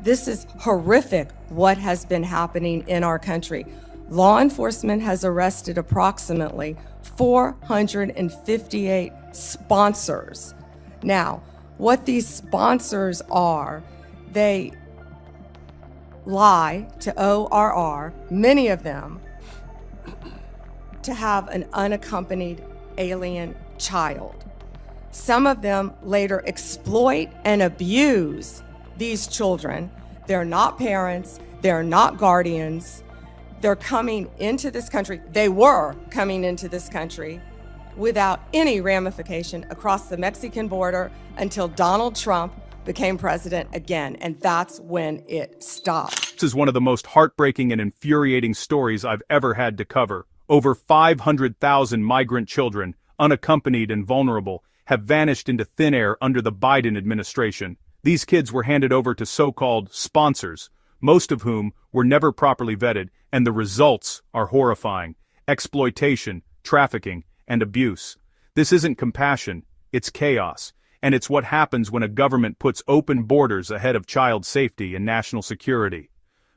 This is horrific what has been happening in our country. Law enforcement has arrested approximately 458 sponsors. Now, what these sponsors are, they lie to ORR, many of them, to have an unaccompanied alien child. Some of them later exploit and abuse these children. They're not parents, they're not guardians. They're coming into this country, they were coming into this country without any ramification across the Mexican border until Donald Trump became president again, and that's when it stopped. This is one of the most heartbreaking and infuriating stories I've ever had to cover. Over 500,000 migrant children, unaccompanied and vulnerable, have vanished into thin air under the Biden administration. These kids were handed over to so-called sponsors, most of whom were never properly vetted, and the results are horrifying. Exploitation, trafficking, and abuse. This isn't compassion, it's chaos. And it's what happens when a government puts open borders ahead of child safety and national security.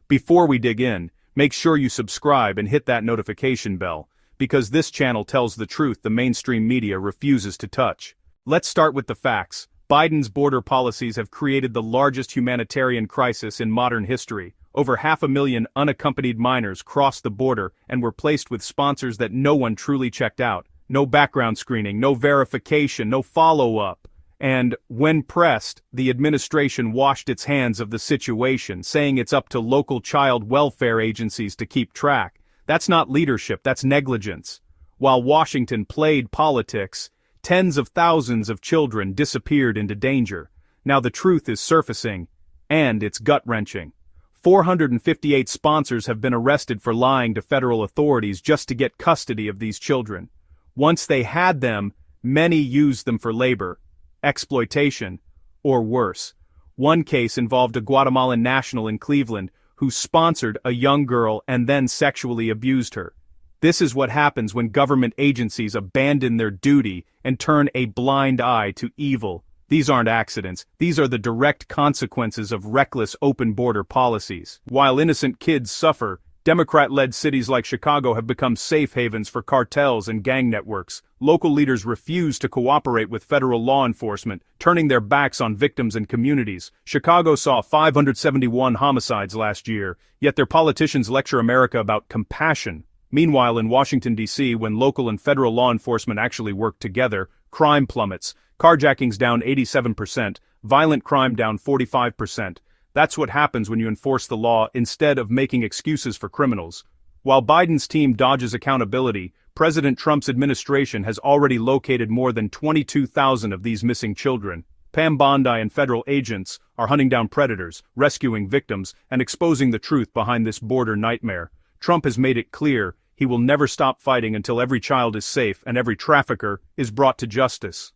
Before we dig in, make sure you subscribe and hit that notification bell, because this channel tells the truth the mainstream media refuses to touch. Let's start with the facts. Biden's border policies have created the largest humanitarian crisis in modern history. Over 500,000 unaccompanied minors crossed the border and were placed with sponsors that no one truly checked out. No background screening, no verification, no follow-up. And, when pressed, the administration washed its hands of the situation, saying it's up to local child welfare agencies to keep track. That's not leadership, that's negligence. While Washington played politics, tens of thousands of children disappeared into danger. Now the truth is surfacing, and it's gut-wrenching. 458 sponsors have been arrested for lying to federal authorities just to get custody of these children. Once they had them, many used them for labor, exploitation, or worse. One case involved a Guatemalan national in Cleveland who sponsored a young girl and then sexually abused her. This is what happens when government agencies abandon their duty and turn a blind eye to evil. These aren't accidents, these are the direct consequences of reckless open border policies. While innocent kids suffer, Democrat-led cities like Chicago have become safe havens for cartels and gang networks. Local leaders refuse to cooperate with federal law enforcement, turning their backs on victims and communities. Chicago saw 571 homicides last year, yet their politicians lecture America about compassion. Meanwhile, in Washington, D.C., when local and federal law enforcement actually work together, crime plummets, carjackings down 87%, violent crime down 45%. That's what happens when you enforce the law instead of making excuses for criminals. While Biden's team dodges accountability, President Trump's administration has already located more than 22,000 of these missing children. Pam Bondi and federal agents are hunting down predators, rescuing victims, and exposing the truth behind this border nightmare. Trump has made it clear he will never stop fighting until every child is safe and every trafficker is brought to justice.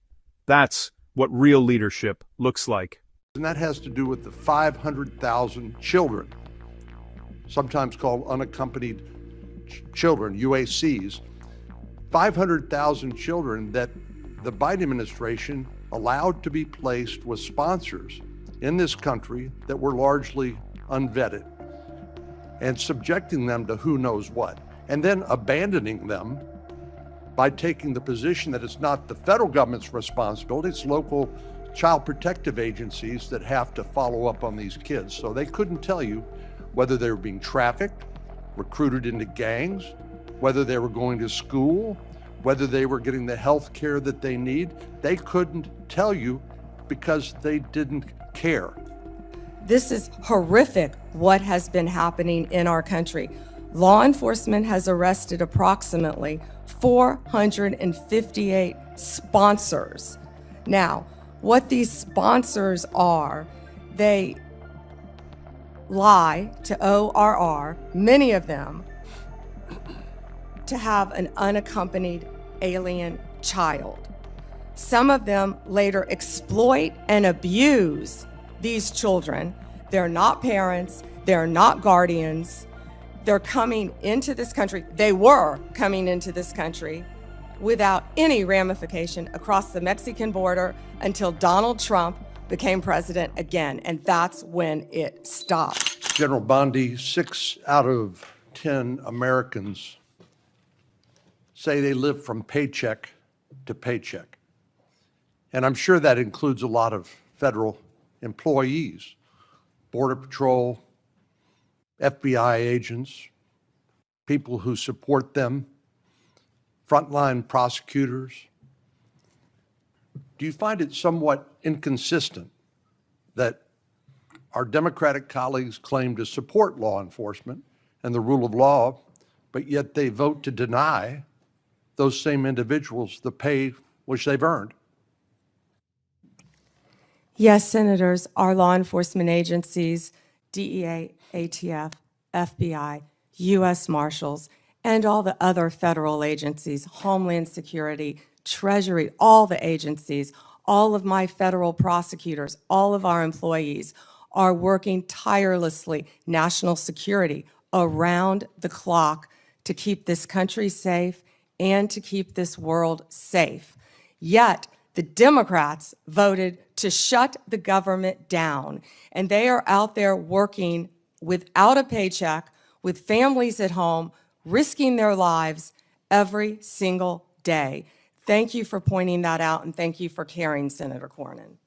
That's what real leadership looks like. And that has to do with the 500,000 children, sometimes called unaccompanied children, UACs. 500,000 children that the Biden administration allowed to be placed with sponsors in this country that were largely unvetted, and subjecting them to who knows what, and then abandoning them by taking the position that it's not the federal government's responsibility, it's local child protective agencies that have to follow up on these kids. So they couldn't tell you whether they were being trafficked, recruited into gangs, whether they were going to school, whether they were getting the health care that they need. They couldn't tell you because they didn't care. This is horrific what has been happening in our country. Law enforcement has arrested approximately 458 sponsors. Now, what these sponsors are, they lie to ORR, many of them, to have an unaccompanied alien child. Some of them later exploit and abuse these children. They're not parents, they're not guardians. They're coming into this country, they were coming into this country without any ramification across the Mexican border until Donald Trump became president again, and that's when it stopped. General Bondi, 6 out of 10 Americans say they live from paycheck to paycheck. And I'm sure that includes a lot of federal employees, Border Patrol, FBI agents, people who support them, frontline prosecutors. Do you find it somewhat inconsistent that our Democratic colleagues claim to support law enforcement and the rule of law, but yet they vote to deny those same individuals the pay which they've earned? Yes, Senators, our law enforcement agencies, DEA, ATF, FBI, U.S. Marshals, and all the other federal agencies, Homeland Security, Treasury, all the agencies, all of my federal prosecutors, all of our employees are working tirelessly, national security, around the clock to keep this country safe and to keep this world safe. Yet, the Democrats voted to shut the government down, and they are out there working without a paycheck, with families at home, risking their lives every single day. Thank you for pointing that out, and thank you for caring, Senator Cornyn.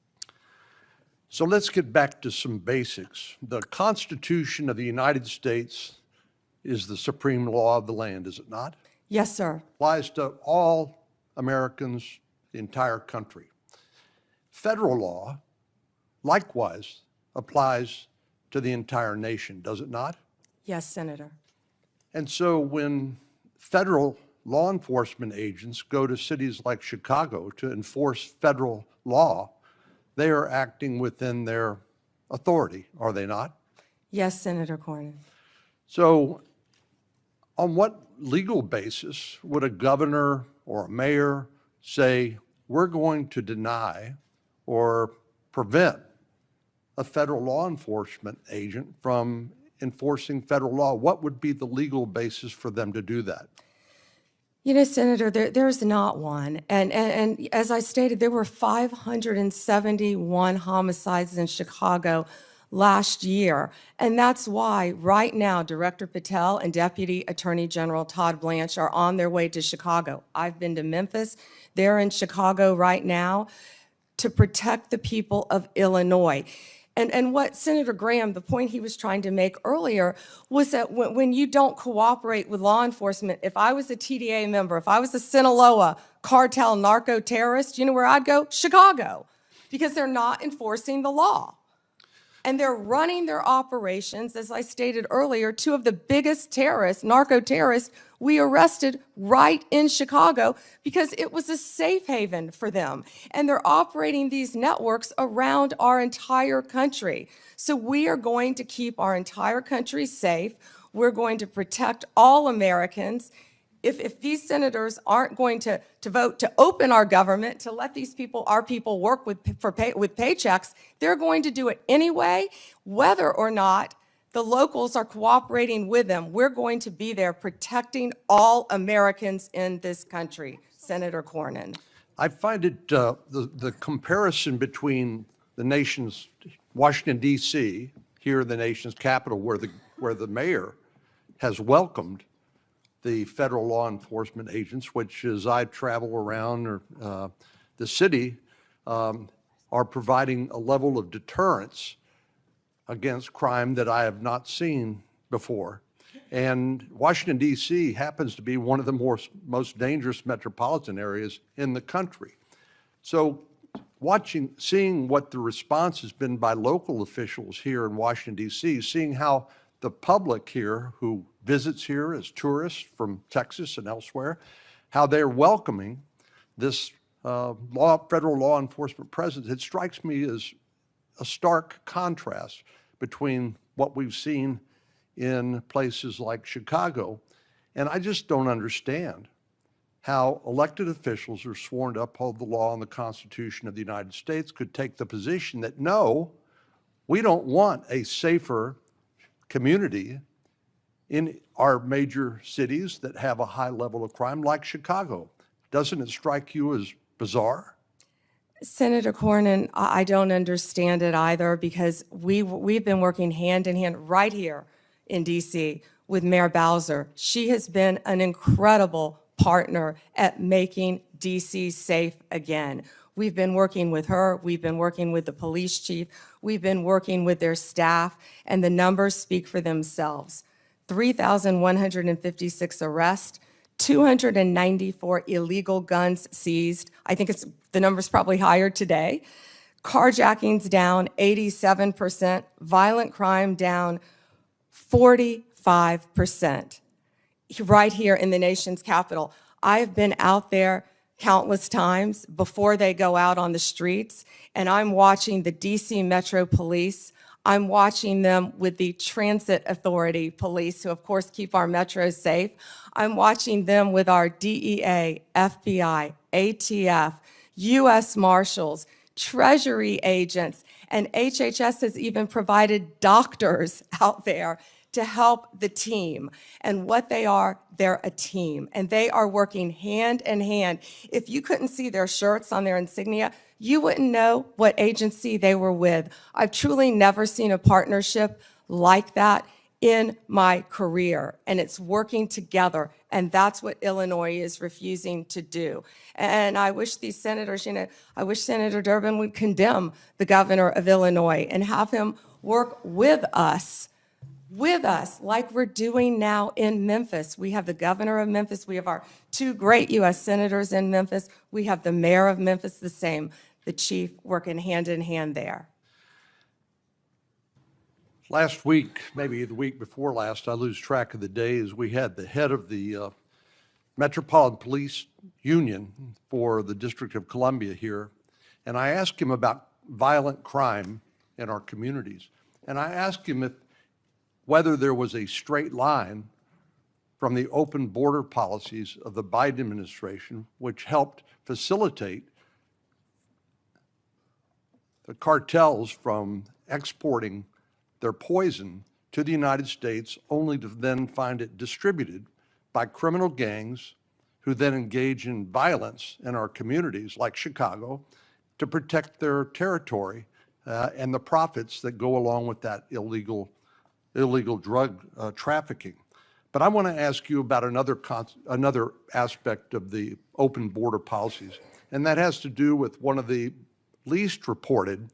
So let's get back to some basics. The Constitution of the United States is the supreme law of the land, is it not? Yes, sir. Applies to all Americans, the entire country. Federal law, likewise, applies to the entire nation, does it not? Yes, Senator. And so when federal law enforcement agents go to cities like Chicago to enforce federal law, they are acting within their authority, are they not? Yes, Senator Cornyn. So on what legal basis would a governor or a mayor say, we're going to deny or prevent a federal law enforcement agent from enforcing federal law? What would be the legal basis for them to do that? You know, Senator, there's not one. And as I stated, there were 571 homicides in Chicago last year. And that's why right now, Director Patel and Deputy Attorney General Todd Blanche are on their way to Chicago. I've been to Memphis. They're in Chicago right now to protect the people of Illinois. And what Senator Graham, the point he was trying to make earlier, was that when you don't cooperate with law enforcement, if I was a TDA member, if I was a Sinaloa cartel narco-terrorist, you know where I'd go? Chicago, because they're not enforcing the law. And they're running their operations, as I stated earlier, two of the biggest terrorists, narco-terrorists, we arrested right in Chicago because it was a safe haven for them. And they're operating these networks around our entire country. So we are going to keep our entire country safe. We're going to protect all Americans. If these senators aren't going to vote to open our government, to let these people, our people, work with paychecks, they're going to do it anyway, whether or not the locals are cooperating with them. We're going to be there protecting all Americans in this country, Senator Cornyn. I find it, the comparison between the nation's, Washington, D.C., here in the nation's capital, where the mayor has welcomed the federal law enforcement agents, which as I travel around the city, are providing a level of deterrence against crime that I have not seen before. And Washington, D.C. happens to be one of the most dangerous metropolitan areas in the country. So seeing what the response has been by local officials here in Washington, D.C., seeing how the public here who visits here as tourists from Texas and elsewhere, how they're welcoming this federal law enforcement presence, it strikes me as a stark contrast between what we've seen in places like Chicago. And I just don't understand how elected officials who are sworn to uphold the law and the Constitution of the United States could take the position that, no, we don't want a safer community in our major cities that have a high level of crime like Chicago. Doesn't it strike you as bizarre? Senator Cornyn, I don't understand it either, because we've been working hand in hand right here in DC with Mayor Bowser. She has been an incredible partner at making DC safe again. We've been working with her, we've been working with the police chief, we've been working with their staff, and the numbers speak for themselves. 3,156 arrests, 294 illegal guns seized. I think the number's probably higher today. Carjackings down 87%, violent crime down 45%. Right here in the nation's capital. I've been out there countless times before they go out on the streets, and I'm watching the DC Metro Police. I'm watching them with the Transit Authority Police, who of course keep our metros safe. I'm watching them with our DEA, FBI, ATF, U.S. Marshals, Treasury agents, and HHS has even provided doctors out there to help the team. And what they are, they're a team, and they are working hand in hand. If you couldn't see their shirts on their insignia, you wouldn't know what agency they were with. I've truly never seen a partnership like that in my career, and it's working together, and that's what Illinois is refusing to do. And I wish these senators, I wish Senator Durbin would condemn the governor of Illinois and have him work with us like we're doing now in Memphis. We have the governor of Memphis. We have our two great U.S. senators in Memphis. We have the mayor of Memphis, the same, the chief, working hand in hand there. Last week, maybe the week before last, I lose track of the days, we had the head of the Metropolitan Police Union for the District of Columbia here, and I asked him about violent crime in our communities. And I asked him whether there was a straight line from the open border policies of the Biden administration, which helped facilitate the cartels from exporting their poison to the United States, only to then find it distributed by criminal gangs who then engage in violence in our communities like Chicago to protect their territory and the profits that go along with that illegal drug trafficking. But I want to ask you about another aspect of the open border policies, and that has to do with one of the least reported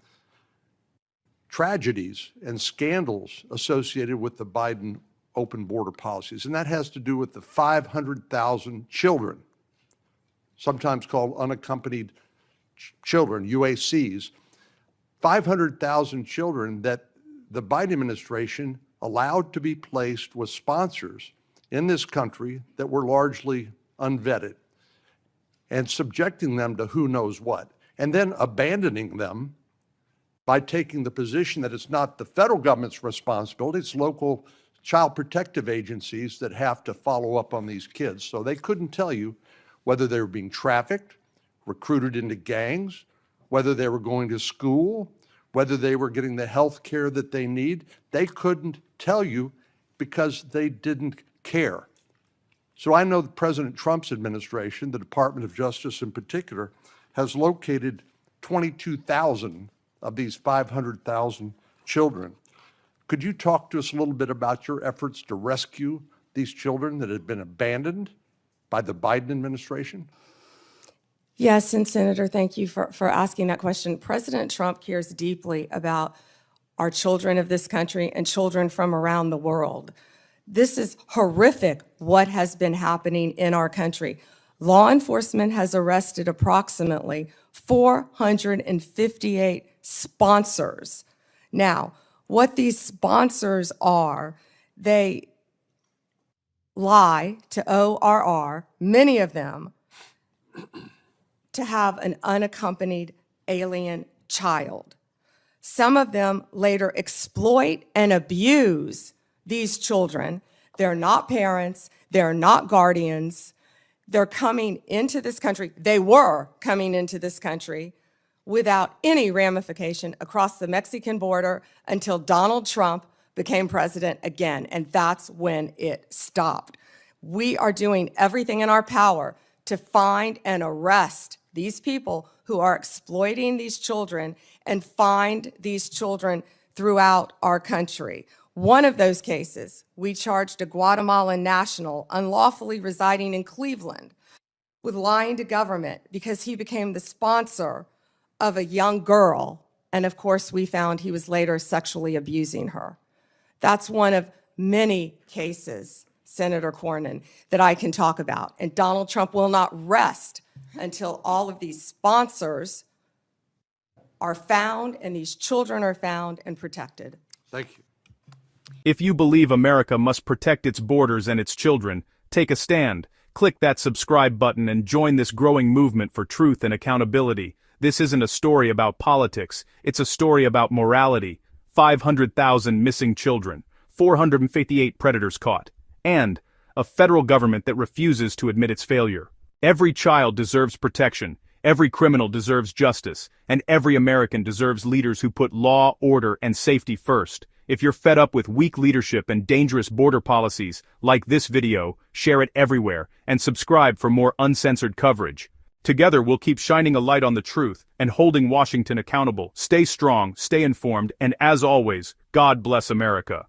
tragedies and scandals associated with the Biden open border policies, and that has to do with the 500,000 children, sometimes called unaccompanied children, UACs, 500,000 children that the Biden administration allowed to be placed with sponsors in this country that were largely unvetted and subjecting them to who knows what, and then abandoning them by taking the position that it's not the federal government's responsibility, it's local child protective agencies that have to follow up on these kids. So they couldn't tell you whether they were being trafficked, recruited into gangs, whether they were going to school, whether they were getting the health care that they need. They couldn't tell you because they didn't care. So I know that President Trump's administration, the Department of Justice in particular, has located 22,000 of these 500,000 children. Could you talk to us a little bit about your efforts to rescue these children that had been abandoned by the Biden administration? Yes, and Senator, thank you for asking that question. President Trump cares deeply about our children of this country and children from around the world. This is horrific what has been happening in our country. Law enforcement has arrested approximately 458 sponsors. Now, what these sponsors are, they lie to ORR, many of them, to have an unaccompanied alien child. Some of them later exploit and abuse these children. They're not parents, they're not guardians. They're coming into this country, they were coming into this country without any ramification across the Mexican border until Donald Trump became president again, and that's when it stopped. We are doing everything in our power to find and arrest these people who are exploiting these children and find these children throughout our country. One of those cases, we charged a Guatemalan national unlawfully residing in Cleveland with lying to government because he became the sponsor of a young girl. And of course, we found he was later sexually abusing her. That's one of many cases, Senator Cornyn, that I can talk about. And Donald Trump will not rest until all of these sponsors are found and these children are found and protected. Thank you. If you believe America must protect its borders and its children, take a stand. Click that subscribe button and join this growing movement for truth and accountability. This isn't a story about politics, it's a story about morality. 500,000 missing children, 458 predators caught, and a federal government that refuses to admit its failure. Every child deserves protection, every criminal deserves justice, and every American deserves leaders who put law, order, and safety first. If you're fed up with weak leadership and dangerous border policies, like this video, share it everywhere, and subscribe for more uncensored coverage. Together we'll keep shining a light on the truth and holding Washington accountable. Stay strong, stay informed, and as always, God bless America.